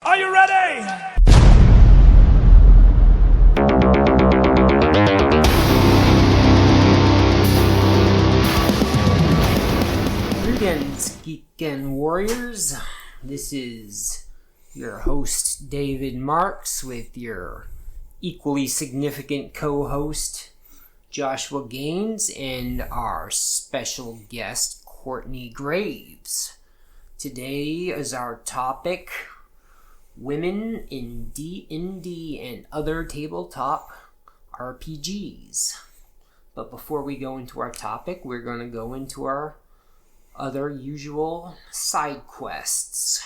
Are you ready? Greetings, Geek and Warriors. This is your host, David Marks, with your equally significant co-host, Joshua Gaines, and our special guest, Kourtney Graves. Today is our topic, Women in D&D and Other Tabletop RPGs. But before we go into our topic, we're going to go into our other usual side quests.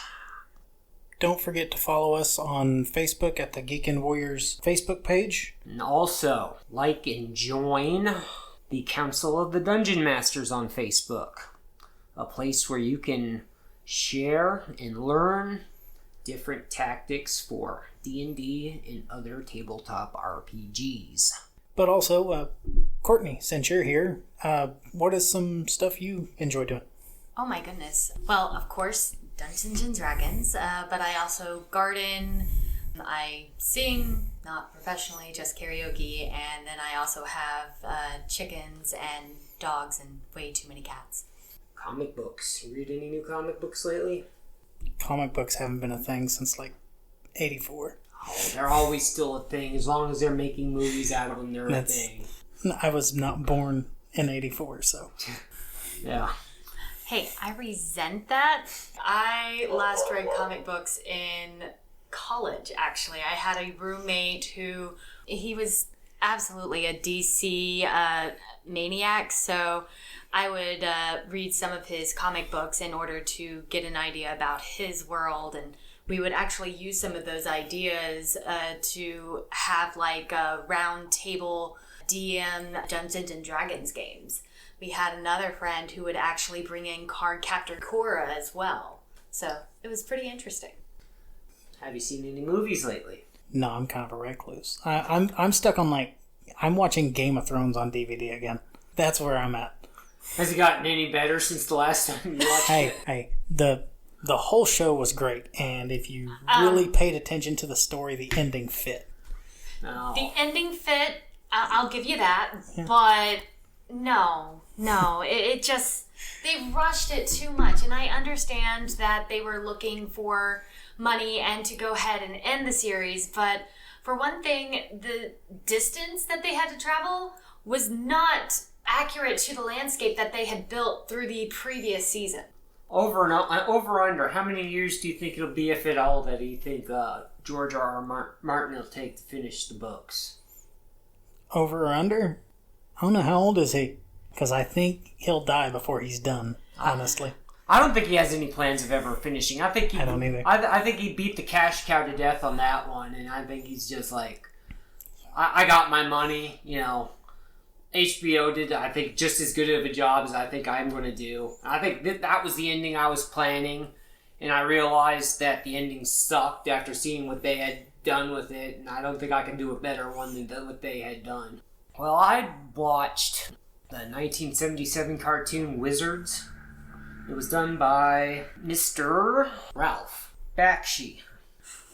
Don't forget to follow us on Facebook at the Geek and Warriors Facebook page. And also, like and join the Council of the Dungeon Masters on Facebook. A place where you can share and learn different tactics for D&D and other tabletop RPGs. But also, Kourtney, since you're here, what is some stuff you enjoy doing? Oh my goodness. Well, of course, Dungeons and Dragons, but I also garden, I sing, not professionally, just karaoke, and then I also have chickens and dogs and way too many cats. Comic books. You read any new comic books lately? Comic books haven't been a thing since like 84. Oh, they're always still a thing. As long as they're making movies out of them, they're a thing. I was not born in 84, so. Yeah. Hey, I resent that. I last read comic books in college, actually. I had a roommate who, he was absolutely a DC maniac, so I would read some of his comic books in order to get an idea about his world, and we would actually use some of those ideas to have like a round table DM Dungeons and Dragons games. We had another friend who would actually bring in card captor Cora as well. So it was pretty interesting. Have you seen any movies lately? No, I'm kind of a recluse. I'm stuck on I'm watching Game of Thrones on DVD again. That's where I'm at. Has it gotten any better since the last time you watched it? Hey, the whole show was great, and if you really paid attention to the story, the ending fit. No. The ending fit, I'll give you that, but no, it just, they rushed it too much, and I understand that they were looking for money and to go ahead and end the series, but for one thing, the distance that they had to travel was not accurate to the landscape that they had built through the previous season. Over under, how many years do you think it'll be, if at all, that you think George R.R. Martin will take to finish the books? Over or under? I don't know, how old is he? Because I think he'll die before he's done, honestly. I don't think he has any plans of ever finishing. I don't either. I think he beat the cash cow to death on that one, and I think he's just like, I got my money, HBO did, I think, just as good of a job as I think I'm going to do. I think that was the ending I was planning, and I realized that the ending sucked after seeing what they had done with it, and I don't think I can do a better one than what they had done. Well, I watched the 1977 cartoon Wizards. It was done by Mr. Ralph Bakshi.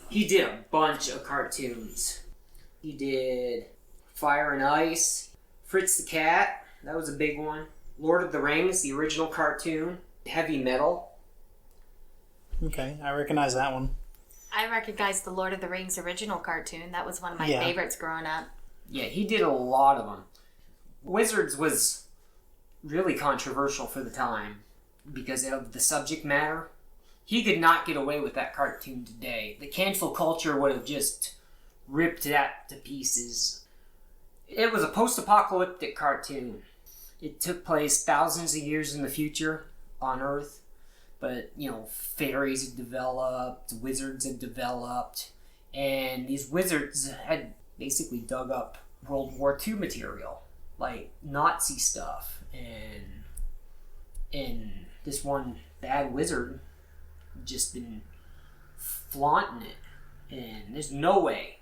He did a bunch of cartoons. He did Fire and Ice, Fritz the Cat, that was a big one. Lord of the Rings, the original cartoon. Heavy Metal. Okay, I recognize that one. I recognize the Lord of the Rings original cartoon. That was one of my favorites growing up. Yeah, he did a lot of them. Wizards was really controversial for the time because of the subject matter. He could not get away with that cartoon today. The cancel culture would have just ripped that to pieces. It was a post-apocalyptic cartoon. It took place thousands of years in the future on Earth. But, fairies had developed, wizards had developed, and these wizards had basically dug up World War II material, like Nazi stuff, and this one bad wizard just been flaunting it. And there's no way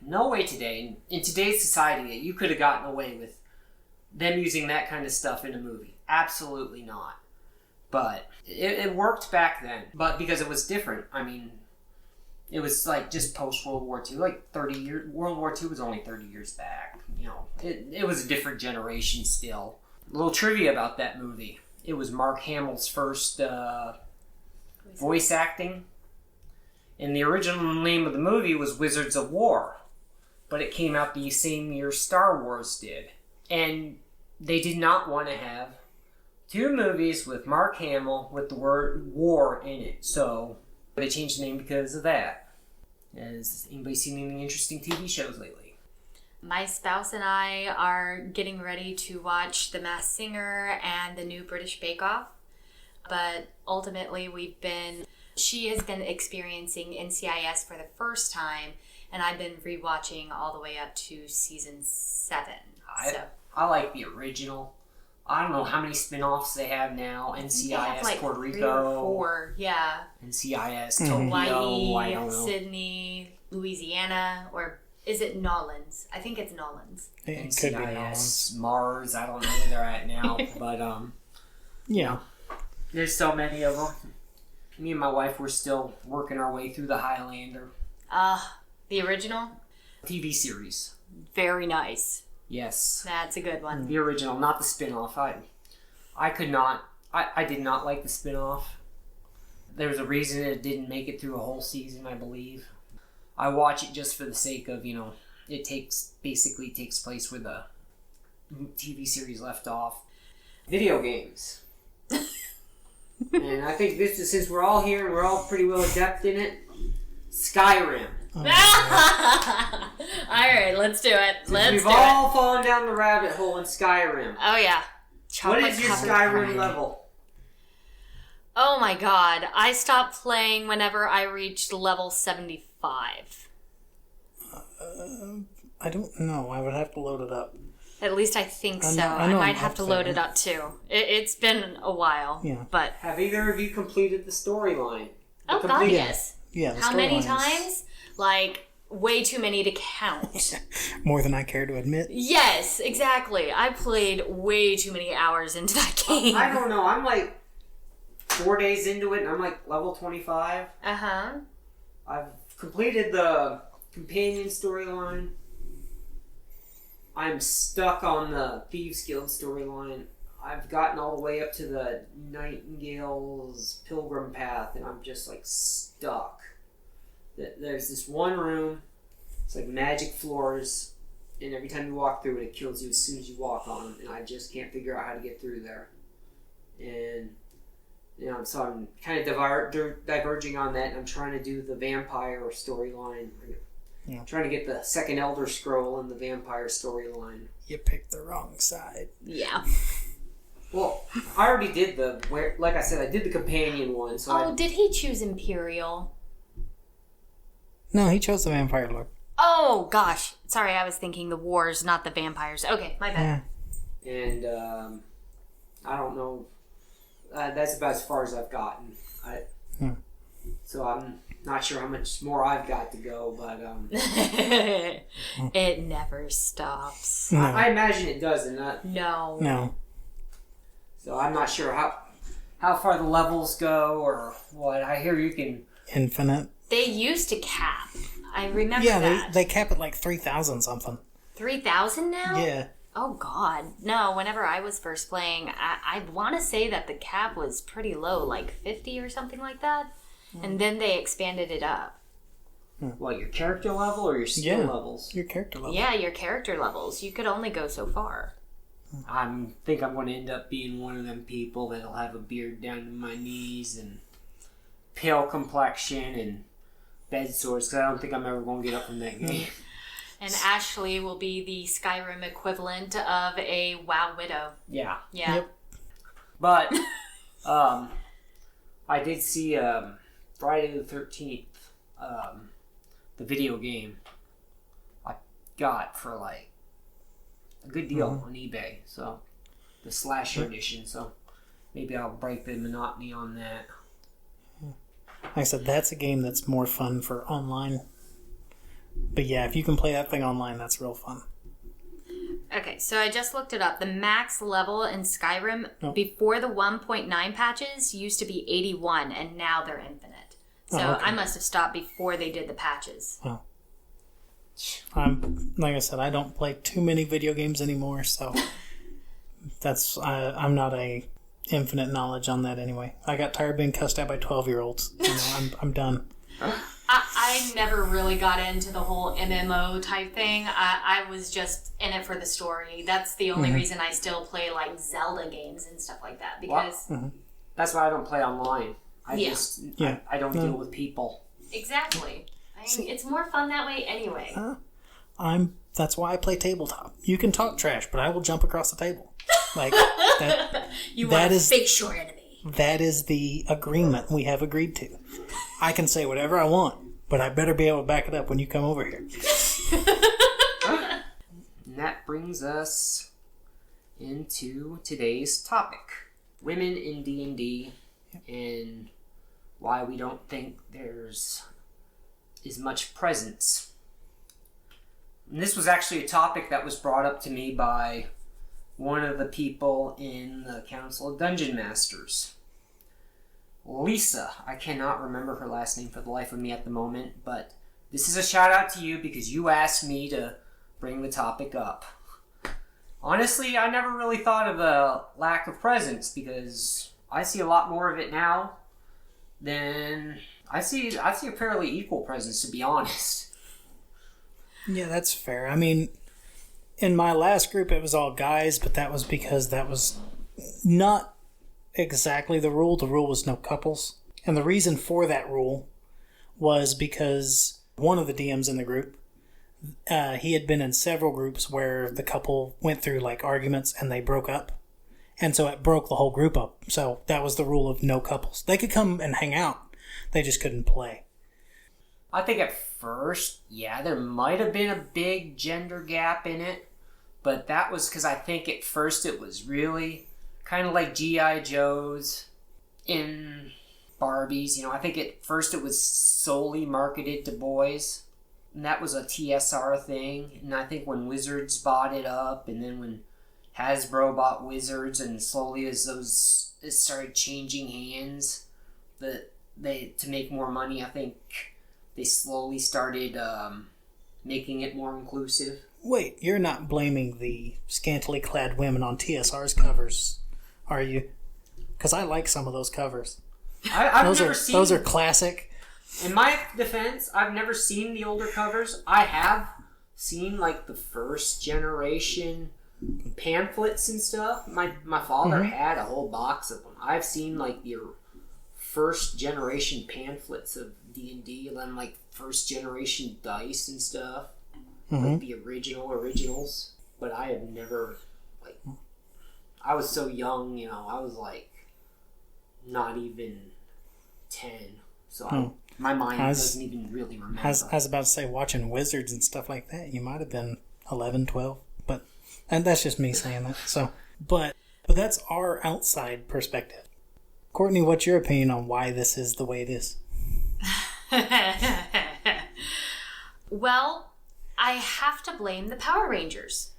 today, in today's society, that you could have gotten away with them using that kind of stuff in a movie. Absolutely not. But it worked back then. But because it was different, It was like just post World War II, like 30 years. World War II was only 30 years back. You know, it was a different generation still. A little trivia about that movie. It was Mark Hamill's first voice acting. And the original name of the movie was Wizards of War. But it came out the same year Star Wars did. And they did not want to have 2 movies with Mark Hamill with the word war in it. So they changed the name because of that. Has anybody seen any interesting TV shows lately? My spouse and I are getting ready to watch The Masked Singer and the new British Bake Off. But ultimately she has been experiencing NCIS for the first time, and I've been rewatching all the way up to season 7. I like the original. I don't know how many spin-offs they have now. NCIS like Puerto 3 Rico. or 4, yeah. NCIS Mm-hmm. Tokyo. I Hawaii, don't know. Sydney, Louisiana, or is it Nolans? I think it's Nolans. It could be NCIS Mars. I don't know where they're at now, but yeah. there's so many of them. Me and my wife were still working our way through the Highlander The original? TV series. Very nice. Yes. That's a good one. The original, not the spin-off. I could not... I did not like the spin-off. There was a reason it didn't make it through a whole season, I believe. I watch it just for the sake of, it basically takes place where the TV series left off. Video games. And I think since we're all here and we're all pretty well adept in it, Skyrim. Oh, Alright, let's do it. We've all fallen down the rabbit hole in Skyrim. Oh, yeah. What is your Skyrim level? Oh my god. I stopped playing whenever I reached level 75. I don't know. I would have to load it up. At least I think so. I I know might I'm have up to load there. it up too. It's been a while. Yeah. But Have either of you completed the storyline? oh god, yes. Yeah. the How many storylines- times? Like way too many to count. More than I care to admit. Yes, exactly. I played way too many hours into that game. I don't know. I'm like 4 days into it and I'm like level 25. Uh-huh. I've completed the companion storyline. I'm stuck on the Thieves Guild storyline. I've gotten all the way up to the Nightingale's Pilgrim Path, and I'm just like stuck. There's this one room. It's like magic floors, and every time you walk through it, it kills you as soon as you walk on it. And I just can't figure out how to get through there. And so I'm kind of diverging on that. And I'm trying to do the vampire storyline. Yeah. Trying to get the second Elder Scroll in the vampire storyline. You picked the wrong side. Yeah. Well, I already did like I said, I did the companion one. So Did he choose Imperial? No, he chose the vampire look. Oh, gosh. Sorry, I was thinking the wars, not the vampires. Okay, my bad. Yeah. And I don't know. That's about as far as I've gotten. So I'm not sure how much more I've got to go, but It never stops. No. I imagine it doesn't. No. No. So I'm not sure how far the levels go or what. I hear you can... Infinite. They used to cap. I remember Yeah, that. they cap at like 3,000 something. 3,000 now? Yeah. Oh, God. No, whenever I was first playing, I want to say that the cap was pretty low, like 50 or something like that. And then they expanded it up. What, your character level or your skill levels? Your character level. Yeah, your character levels. You could only go so far. I think I'm going to end up being one of them people that'll have a beard down to my knees and pale complexion and bed sores, because I don't think I'm ever going to get up from that game. And Ashley will be the Skyrim equivalent of a WoW Widow. Yeah. Yeah. Yep. But I did see Friday the 13th, the video game I got for like a good deal on eBay. So the slasher edition. So maybe I'll break the monotony on that. Like I said, that's a game that's more fun for online. But yeah, if you can play that thing online, that's real fun. Okay, so I just looked it up. The max level in Skyrim before the 1.9 patches used to be 81, and now they're infinite. So I must have stopped before they did the patches. Oh. Like I said, I don't play too many video games anymore, so I'm not a infinite knowledge on that anyway. I got tired of being cussed at by 12-year-olds. I'm done. I never really got into the whole MMO type thing. I was just in it for the story. That's the only reason I still play like Zelda games and stuff like that, because that's why I don't play online. I don't deal with people. Exactly. It's more fun that way anyway. That's why I play tabletop. You can talk trash, but I will jump across the table. Like that. You want to fix your enemy. That is the agreement we have agreed to. I can say whatever I want, but I better be able to back it up when you come over here. And that brings us into today's topic: women in D&D, and why we don't think there's as much presence. And this was actually a topic that was brought up to me by one of the people in the Council of Dungeon Masters. Lisa. I cannot remember her last name for the life of me at the moment, but this is a shout out to you because you asked me to bring the topic up. Honestly, I never really thought of a lack of presence because I see a lot more of it now than I see a fairly equal presence, to be honest. Yeah, that's fair. I mean, in my last group, it was all guys, but that was because that was not exactly the rule. The rule was no couples. And the reason for that rule was because one of the DMs in the group, he had been in several groups where the couple went through like arguments and they broke up. And so it broke the whole group up. So that was the rule of no couples. They could come and hang out. They just couldn't play. I think at first, there might have been a big gender gap in it. But that was because I think at first it was really kind of like G.I. Joes in Barbies. I think at first it was solely marketed to boys. And that was a TSR thing. And I think when Wizards bought it up, and then when Hasbro bought Wizards, and slowly as it started changing hands, to make more money, I think they slowly started making it more inclusive. Wait, you're not blaming the scantily clad women on TSR's covers, are you? Because I like some of those covers. I've never seen... Those are classic. In my defense, I've never seen the older covers. I have seen, like, the first generation pamphlets and stuff. My father had a whole box of them. I've seen, like, the first generation pamphlets of D&D, and then, like, first generation dice and stuff. Like the originals. But I have never, like... I was so young, I was, like, not even 10. So my mind doesn't even really remember. I was about to say, watching Wizards and stuff like that, you might have been 11, 12. And that's just me saying that. So, but that's our outside perspective. Kourtney, what's your opinion on why this is the way it is? Well, I have to blame the Power Rangers.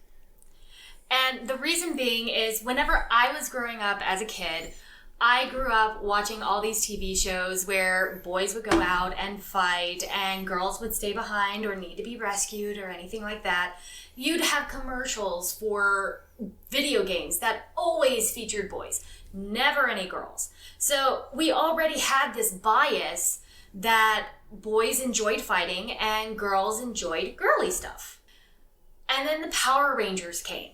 And the reason being is whenever I was growing up as a kid, I grew up watching all these TV shows where boys would go out and fight and girls would stay behind or need to be rescued or anything like that. You'd have commercials for video games that always featured boys, never any girls. So we already had this bias that boys enjoyed fighting and girls enjoyed girly stuff. And then the Power Rangers came.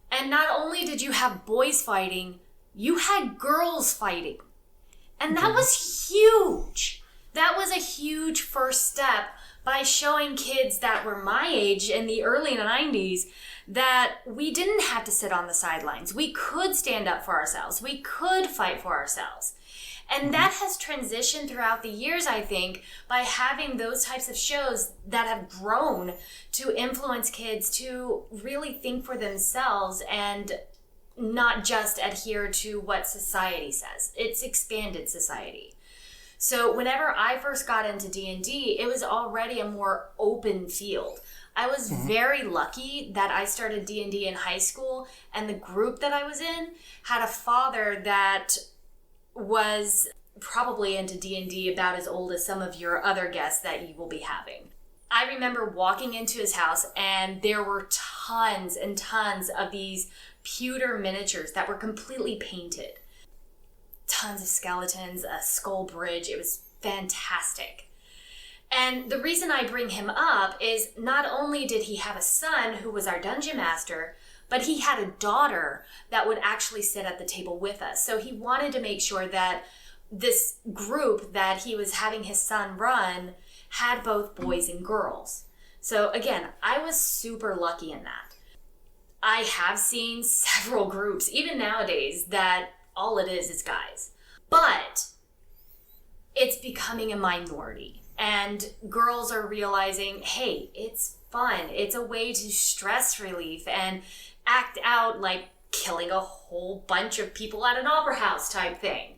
And not only did you have boys fighting, you had girls fighting. And that was huge. That was a huge first step by showing kids that were my age in the early 90s that we didn't have to sit on the sidelines. We could stand up for ourselves. We could fight for ourselves. And that has transitioned throughout the years, I think, by having those types of shows that have grown to influence kids to really think for themselves and not just adhere to what society says. It's expanded society. So whenever I first got into D&D, it was already a more open field. I was very lucky that I started D&D in high school, and the group that I was in had a father that was probably into D&D about as old as some of your other guests that you will be having. I remember walking into his house and there were tons and tons of these pewter miniatures that were completely painted. Tons of skeletons, a skull bridge. It was fantastic. And the reason I bring him up is not only did he have a son who was our dungeon master, but he had a daughter that would actually sit at the table with us. So he wanted to make sure that this group that he was having his son run had both boys and girls. So again, I was super lucky in that. I have seen several groups, even nowadays, that all it is guys. But it's becoming a minority. And girls are realizing, hey, it's fun. It's a way to stress relief and act out like killing a whole bunch of people at an opera house type thing.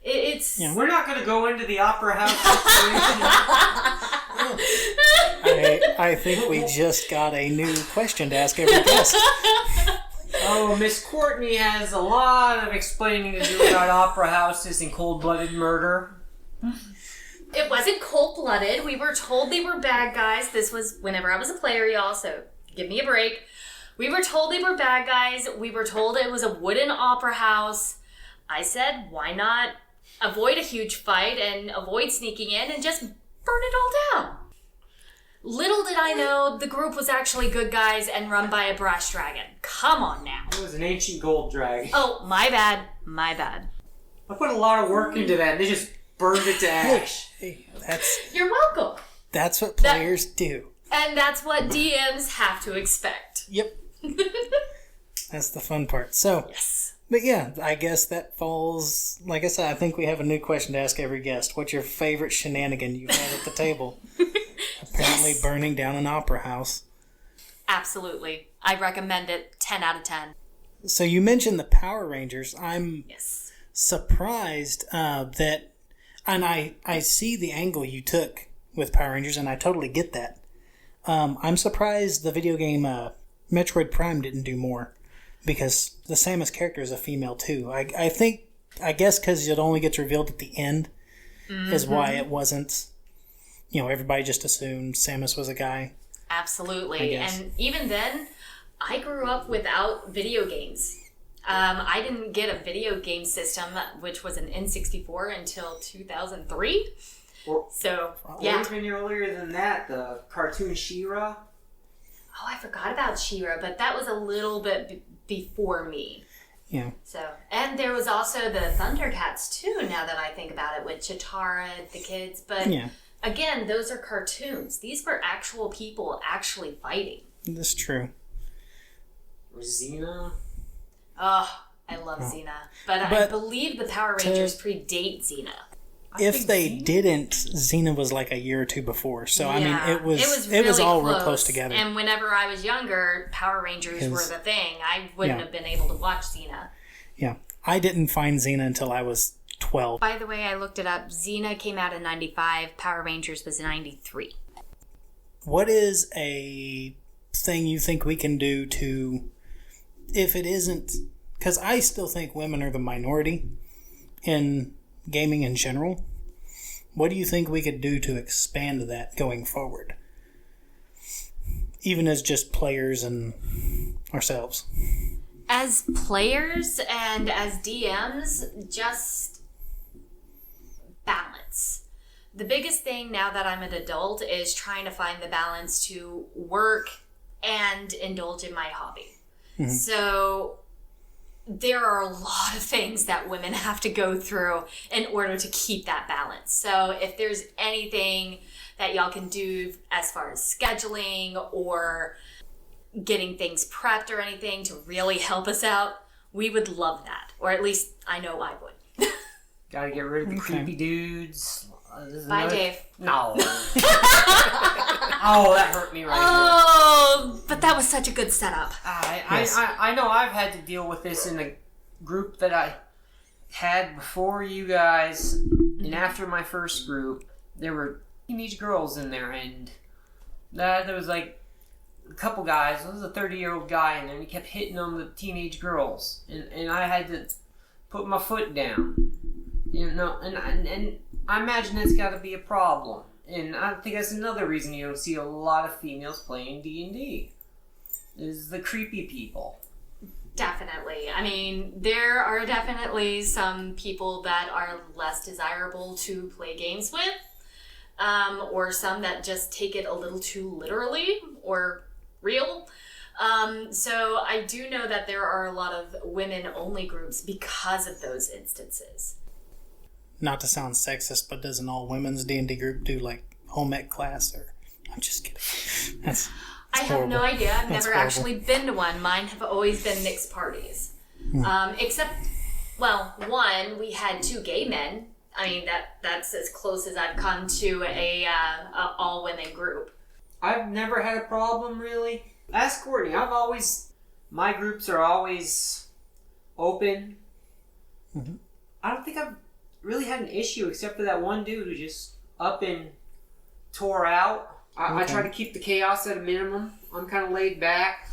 It's... Yeah. We're not going to go into the opera house situation. I think we just got a new question to ask every guest. Oh, Miss Kourtney has a lot of explaining to do about opera houses and cold-blooded murder. It wasn't cold-blooded. We were told they were bad guys. This was whenever I was a player, y'all, so give me a break. We were told they were bad guys. We were told it was a wooden opera house. I said, why not avoid a huge fight and avoid sneaking in and just burn it all down? Little did I know the group was actually good guys and run by a brass dragon. Come on now. It was an ancient gold dragon. Oh, my bad. My bad. I put a lot of work into that. They just burned it to ash. Hey, You're welcome. That's what players do. And that's what DMs have to expect. Yep. That's the fun part. So, yes. But yeah, I guess that falls... Like I said, I think we have a new question to ask every guest. What's your favorite shenanigan you've had at the table? Apparently burning down an opera house. Absolutely. I recommend it 10 out of 10. So you mentioned the Power Rangers. I'm surprised that... And I see the angle you took with Power Rangers, and I totally get that. I'm surprised the video game Metroid Prime didn't do more. Because the Samus character is a female, too. I guess because it only gets revealed at the end is why it wasn't... You know, everybody just assumed Samus was a guy. Absolutely. And even then, I grew up without video games. I didn't get a video game system, which was an N64, until 2003. So, yeah. Even earlier than that, the cartoon She-Ra. Oh, I forgot about She-Ra, but that was a little bit before me. Yeah. So, and there was also the Thundercats, too, now that I think about it, with Chitara, the kids. But... Yeah. Again, those are cartoons. These were actual people actually fighting. That's true. Xena? Oh, I love Xena. But I believe the Power Rangers predate Xena. If they didn't, Xena was like a year or two before. So, I mean, it was really all close. Real close together. And whenever I was younger, Power Rangers were the thing. I wouldn't have been able to watch Xena. Yeah. I didn't find Xena until I was 12. By the way, I looked it up. Xena came out in 95. Power Rangers was 93. What is a thing you think we can do to, if it isn't, because I still think women are the minority in gaming in general. What do you think we could do to expand that going forward? Even as just players and ourselves. As players and as DMs, just balance. The biggest thing now that I'm an adult is trying to find the balance to work and indulge in my hobby. Mm-hmm. So there are a lot of things that women have to go through in order to keep that balance. So if there's anything that y'all can do as far as scheduling or getting things prepped or anything to really help us out, we would love that. Or at least I know I would. Gotta get rid of the creepy dudes. Bye, Dave. No. Oh, that hurt me right here. Oh, but that was such a good setup. I know I've had to deal with this in the group that I had before you guys, and after my first group, there were teenage girls in there, and there was like a couple guys. There was a 30-year-old guy in there, and he kept hitting on the teenage girls, and I had to put my foot down. You know, and I imagine that's got to be a problem. And I think that's another reason you don't see a lot of females playing D&D. Is the creepy people. Definitely. I mean, there are definitely some people that are less desirable to play games with, or some that just take it a little too literally or real. So I do know that there are a lot of women-only groups because of those instances. Not to sound sexist, but doesn't all women's D&D group do like home ec class? Or I'm just kidding. That's I have horrible. no idea. I've That's never horrible. actually been to one. Mine have always been mixed parties. Except, well, one, we had 2 gay men. I mean, that's as close as I've come to a all-women group. I've never had a problem, really. Ask Kourtney. My groups are always open. Mm-hmm. I don't think I've really had an issue except for that one dude who just up and tore out. I try to keep the chaos at a minimum. I'm kind of laid back.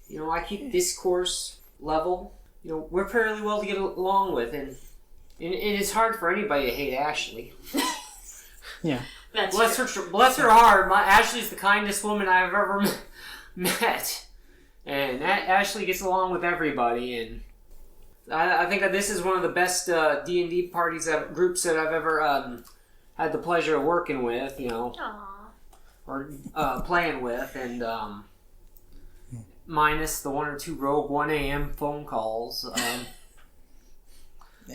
You know, I keep discourse level. You know, we're fairly well to get along with, and it's hard for anybody to hate Ashley. Yeah. Bless her heart. Ashley's the kindest woman I've ever met, and Ashley gets along with everybody. And I think that this is one of the best D&D groups that I've ever had the pleasure of working with. You know. Aww. Or playing with, and minus the 1 or 2 rogue 1 a.m. phone calls.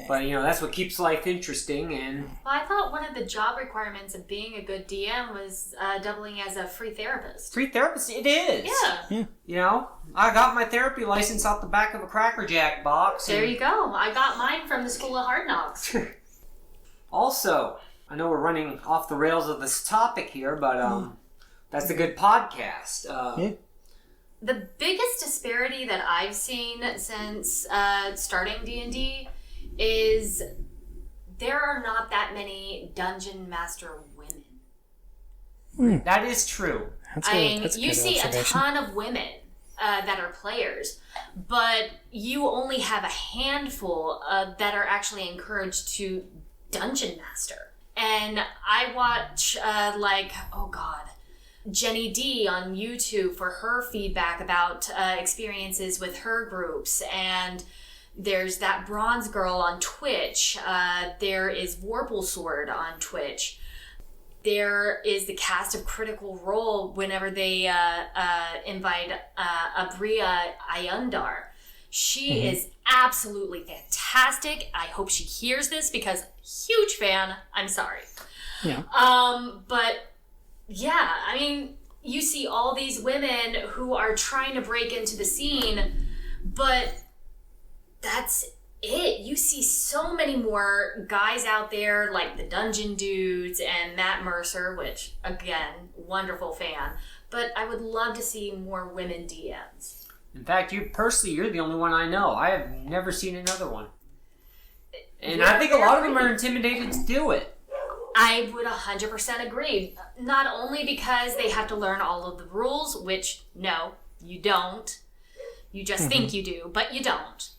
But, you know, that's what keeps life interesting. And Well, I thought one of the job requirements of being a good DM was doubling as a free therapist. free therapist, it is. Yeah. You know, I got my therapy license out the back of a Cracker Jack box. There you go. I got mine from the School of Hard Knocks. Also, I know we're running off the rails of this topic here, but that's a good podcast. The biggest disparity that I've seen since starting D&D is there are not that many dungeon master women. That is true. That's You see a ton of women that are players, but you only have a handful that are actually encouraged to dungeon master. And I watch Jenny D on YouTube for her feedback about experiences with her groups, and there's that Bronze Girl on Twitch. There is Warple Sword on Twitch. There is the cast of Critical Role whenever they invite Abria Ayundar. She is absolutely fantastic. I hope she hears this because huge fan. I'm sorry. Yeah. But yeah, I mean, you see all these women who are trying to break into the scene, but that's it. You see so many more guys out there like the Dungeon Dudes and Matt Mercer, which, again, wonderful fan. But I would love to see more women DMs. In fact, you're the only one I know. I have never seen another one. And I think a lot of them are intimidated to do it. I would 100% agree. Not only because they have to learn all of the rules, which, no, you don't. You just think you do, but you don't.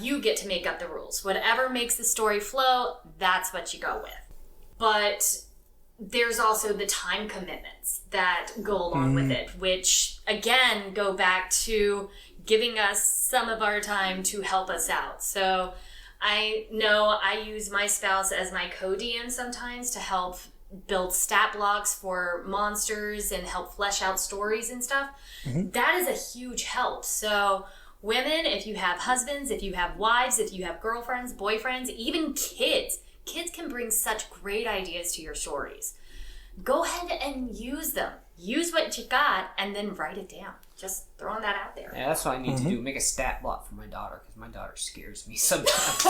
You get to make up the rules. Whatever makes the story flow, that's what you go with. But there's also the time commitments that go along with it, which, again, go back to giving us some of our time to help us out. So I know I use my spouse as my co-DM sometimes to help build stat blocks for monsters and help flesh out stories and stuff. That is a huge help. So women, if you have husbands, if you have wives, if you have girlfriends, boyfriends, even kids can bring such great ideas to your stories. Go ahead and use them. Use what you got and then write it down. Just throwing that out there. Yeah, that's what I need to do. Make a stat block for my daughter, because my daughter scares me sometimes.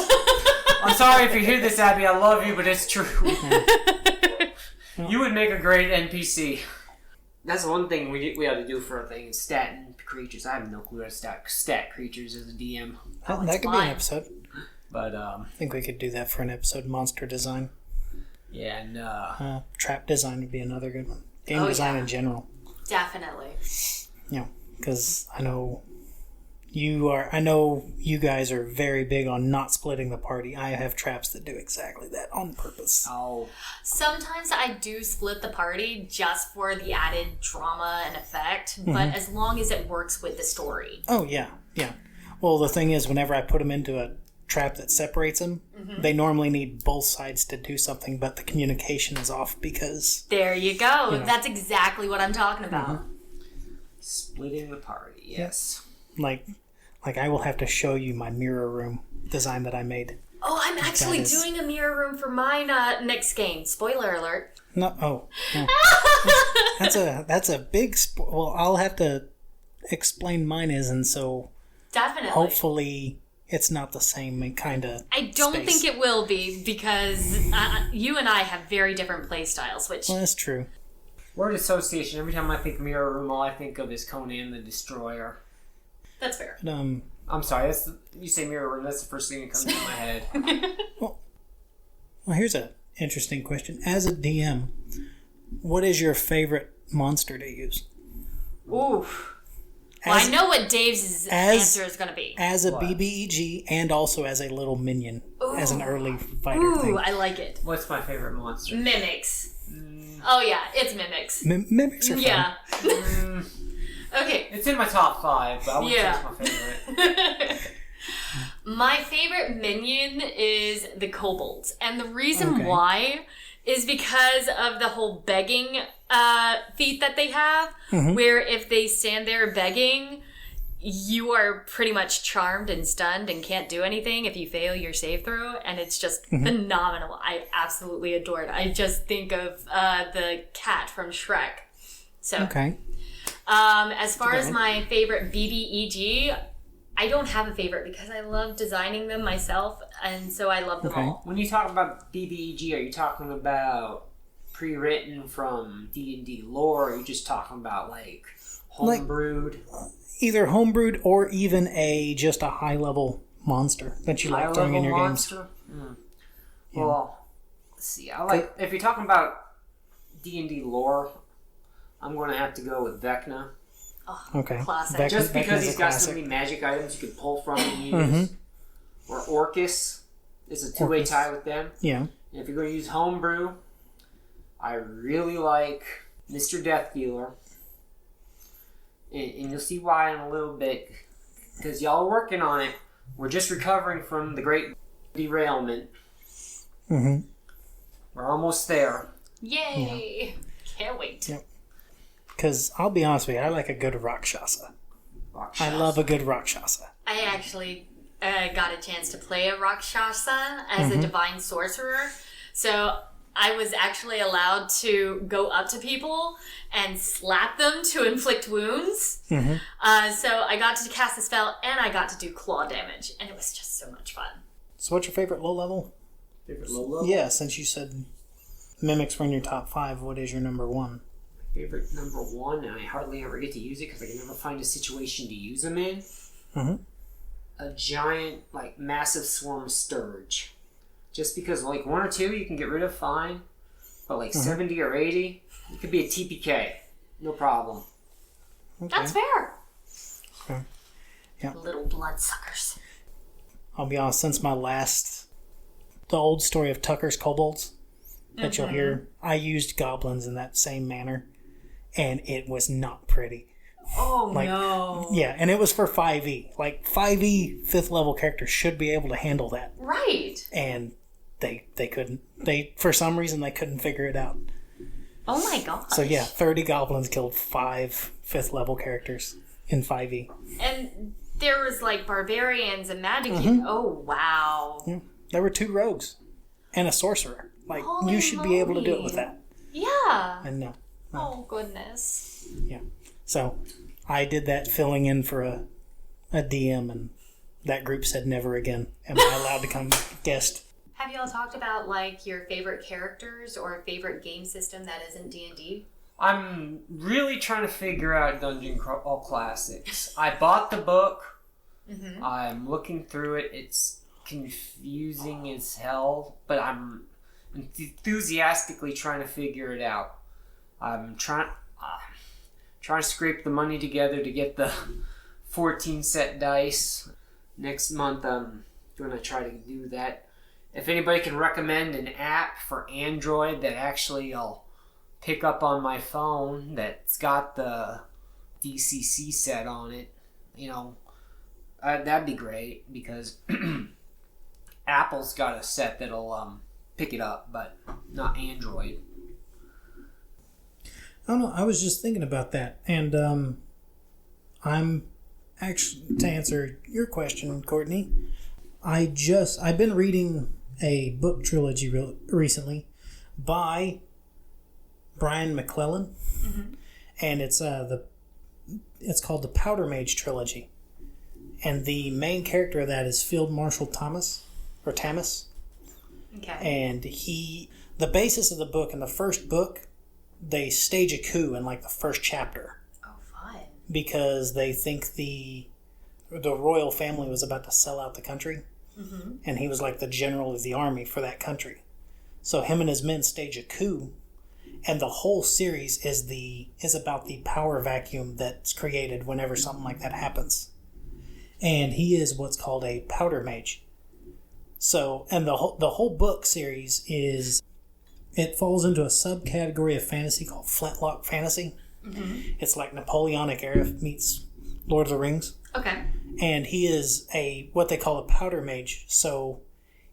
I'm sorry if you hear this, Abby. I love you, but it's true. You would make a great NPC. That's one thing we ought to do for a thing, is stat creatures. I have no clue how to stat creatures as a DM. That could be an episode. But I think we could do that for an episode. Monster design. Yeah, and trap design would be another good one. Game design in general. Definitely. Yeah, because I know I know you guys are very big on not splitting the party. I have traps that do exactly that on purpose. Oh. Sometimes I do split the party just for the added drama and effect, but as long as it works with the story. Oh, yeah. Well, the thing is, whenever I put them into a trap that separates them, they normally need both sides to do something, but the communication is off because... There you go. That's exactly what I'm talking about. Splitting the party, yes. Like I will have to show you my mirror room design that I made. Oh, I'm actually doing a mirror room for mine next game. Spoiler alert. No. That's a big... Well, I'll have to explain mine is, and so... Definitely. Hopefully... It's not the same kind of I don't think it will be, because you and I have very different play styles, which... Well, that's true. Word association. Every time I think mirror room, all I think of is Conan the Destroyer. That's fair. But, I'm sorry, you say mirror room, that's the first thing that comes to my head. Well, here's an interesting question. As a DM, what is your favorite monster to use? Ooh. Well, I know what Dave's answer is going to be. As a BBEG and also as a little minion. Ooh. As an early fighter thing. Ooh, I like it. What's my favorite monster? Mimics. Oh, yeah, it's mimics. Mimics are fun. Yeah. Okay. It's in my top 5, but I wouldn't say it's my favorite. My favorite minion is the kobolds. And the reason why is because of the whole begging feat that they have, where if they stand there begging, you are pretty much charmed and stunned and can't do anything if you fail your save throw, and it's just phenomenal. I absolutely adore it. I just think of the cat from Shrek. So, as far as my favorite BBEG, I don't have a favorite because I love designing them myself, and so I love them all. When you talk about BBEG, are you talking about pre-written from D&D lore, or are you just talking about, like, homebrewed? Either homebrewed or even just a high-level monster that you like throwing in your monster? Games. Yeah. Well, let's see. If you're talking about D&D lore, I'm going to have to go with Vecna. Oh, classic. Just because he's got so many magic items you can pull from and use. Or Orcus is a two-way tie with them. Yeah. And if you're going to use homebrew, I really like Mr. Deathdealer. And you'll see why in a little bit. Because y'all are working on it. We're just recovering from the great derailment. We're almost there. Yay! Yeah. Can't wait. Yep. Because I'll be honest with you, I like a good Rakshasa. I love a good Rakshasa. I actually got a chance to play a Rakshasa as a divine sorcerer. So I was actually allowed to go up to people and slap them to inflict wounds. So I got to cast a spell and I got to do claw damage. And it was just so much fun. So what's your favorite low level? Favorite low level? Yeah, since you said mimics were in your top 5, what is your number 1? Favorite number 1, and I hardly ever get to use it because I can never find a situation to use them in. A giant, like, massive swarm of Sturge. Just because, like, 1 or 2 you can get rid of fine, but, like, 70 or 80, it could be a TPK. No problem. Okay. That's fair. Okay. Yeah. Little bloodsuckers. I'll be honest, since the old story of Tucker's Kobolds that you'll hear, I used goblins in that same manner. And it was not pretty. Oh, no. Yeah, and it was for 5e. Like, 5e 5th level characters should be able to handle that. Right. And they couldn't. For some reason, they couldn't figure it out. Oh my gosh. So yeah, 30 goblins killed 5 5th level characters in 5e. And there was, like, barbarians and magic. Oh, wow. Yeah. There were 2 rogues and a sorcerer. Like, Holy you should be able to do it with that. Yeah. And no. Oh, goodness. Yeah. So, I did that filling in for a DM, and that group said never again am I allowed to come guest. Have y'all talked about, like, your favorite characters or favorite game system that isn't D&D? I'm really trying to figure out Dungeon Crawl Classics. I bought the book. I'm looking through it. It's confusing as hell, but I'm enthusiastically trying to figure it out. I'm trying to scrape the money together to get the 14 set dice. Next month, I'm going to try to do that. If anybody can recommend an app for Android that actually I'll pick up on my phone that's got the DCC set on it, that'd be great, because Apple's got a set that'll pick it up, but not Android. I don't know. I was just thinking about that, and I'm actually, to answer your question, Courtney, I've been reading a book trilogy recently by Brian McClellan, and it's called the Powder Mage trilogy, and the main character of that is Field Marshal Thomas. Okay. And the basis of the book, in the first book, they stage a coup in like the first chapter. Oh, fun. Because they think the royal family was about to sell out the country. Mm-hmm. And he was like the general of the army for that country. So him and his men stage a coup, and the whole series is about the power vacuum that's created whenever something like that happens. And he is what's called a powder mage. So, and the whole book series it falls into a subcategory of fantasy called flintlock fantasy. Mm-hmm. It's like Napoleonic era meets Lord of the Rings. Okay. And he is what they call a powder mage. So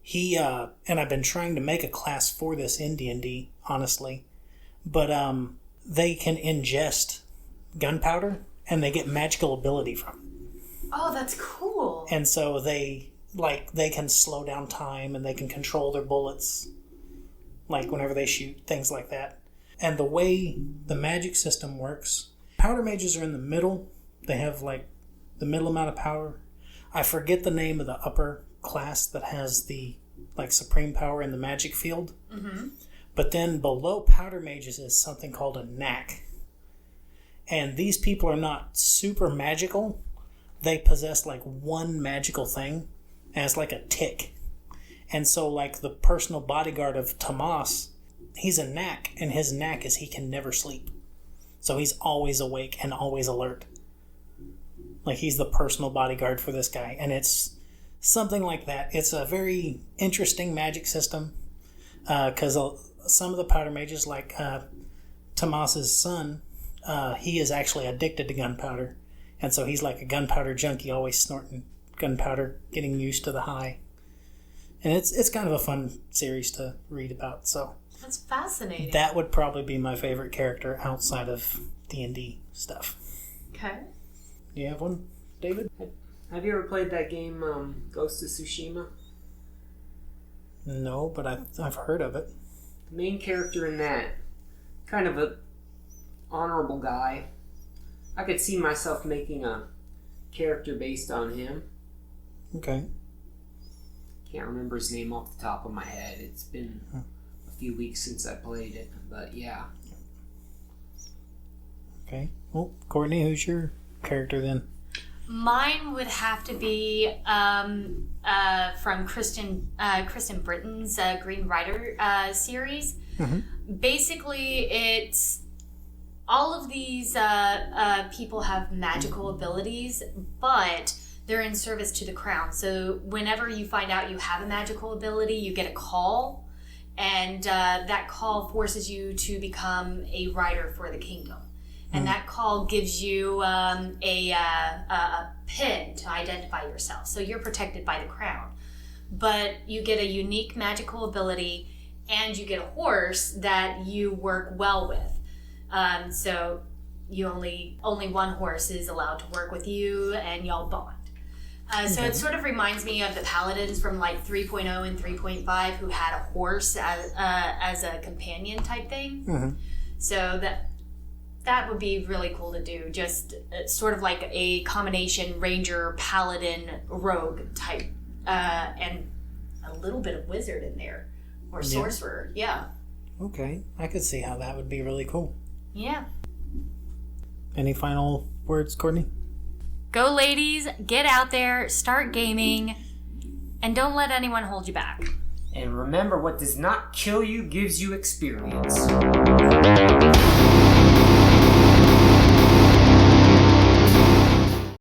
he and I've been trying to make a class for this in D&D, honestly, but they can ingest gunpowder and they get magical ability from it. Oh, that's cool. And so they can slow down time, and they can control their bullets, like whenever they shoot, things like that. And the way the magic system works, powder mages are in the middle. They have like the middle amount of power. I forget the name of the upper class that has the like supreme power in the magic field. Mm-hmm. But then below powder mages is something called a knack. And these people are not super magical. They possess like one magical thing, and it's like a tick. And so like the personal bodyguard of Tomas, he's a knack, and his knack is he can never sleep. So he's always awake and always alert. Like he's the personal bodyguard for this guy, and it's something like that. It's a very interesting magic system, because some of the powder mages, like Tomas's son, he is actually addicted to gunpowder, and so he's like a gunpowder junkie, always snorting gunpowder, getting used to the high. And it's kind of a fun series to read about. So that's fascinating. That would probably be my favorite character outside of D&D stuff. Okay. Do you have one, David? Have you ever played that game, Ghost of Tsushima? No, but I've heard of it. The main character in that, kind of a honorable guy. I could see myself making a character based on him. Okay. Can't remember his name off the top of my head. It's been a few weeks since I played it, but yeah. Okay. Well, Courtney, who's your character then? Mine would have to be from Kristen Britton's Green Rider series. Mm-hmm. Basically, it's all of these people have magical abilities, but they're in service to the crown. So whenever you find out you have a magical ability, you get a call, and that call forces you to become a rider for the kingdom. And that call gives you a pin to identify yourself. So you're protected by the crown. But you get a unique magical ability, and you get a horse that you work well with. So you only one horse is allowed to work with you, and y'all bond. So it sort of reminds me of the paladins from like 3.0 and 3.5 who had a horse as a companion type thing. Mm-hmm. So that would be really cool to do. Just sort of like a combination ranger, paladin, rogue type, and a little bit of wizard in there, or sorcerer. Yeah. Okay, I could see how that would be really cool. Yeah. Any final words, Courtney? Go, ladies! Get out there, start gaming, and don't let anyone hold you back. And remember, what does not kill you gives you experience.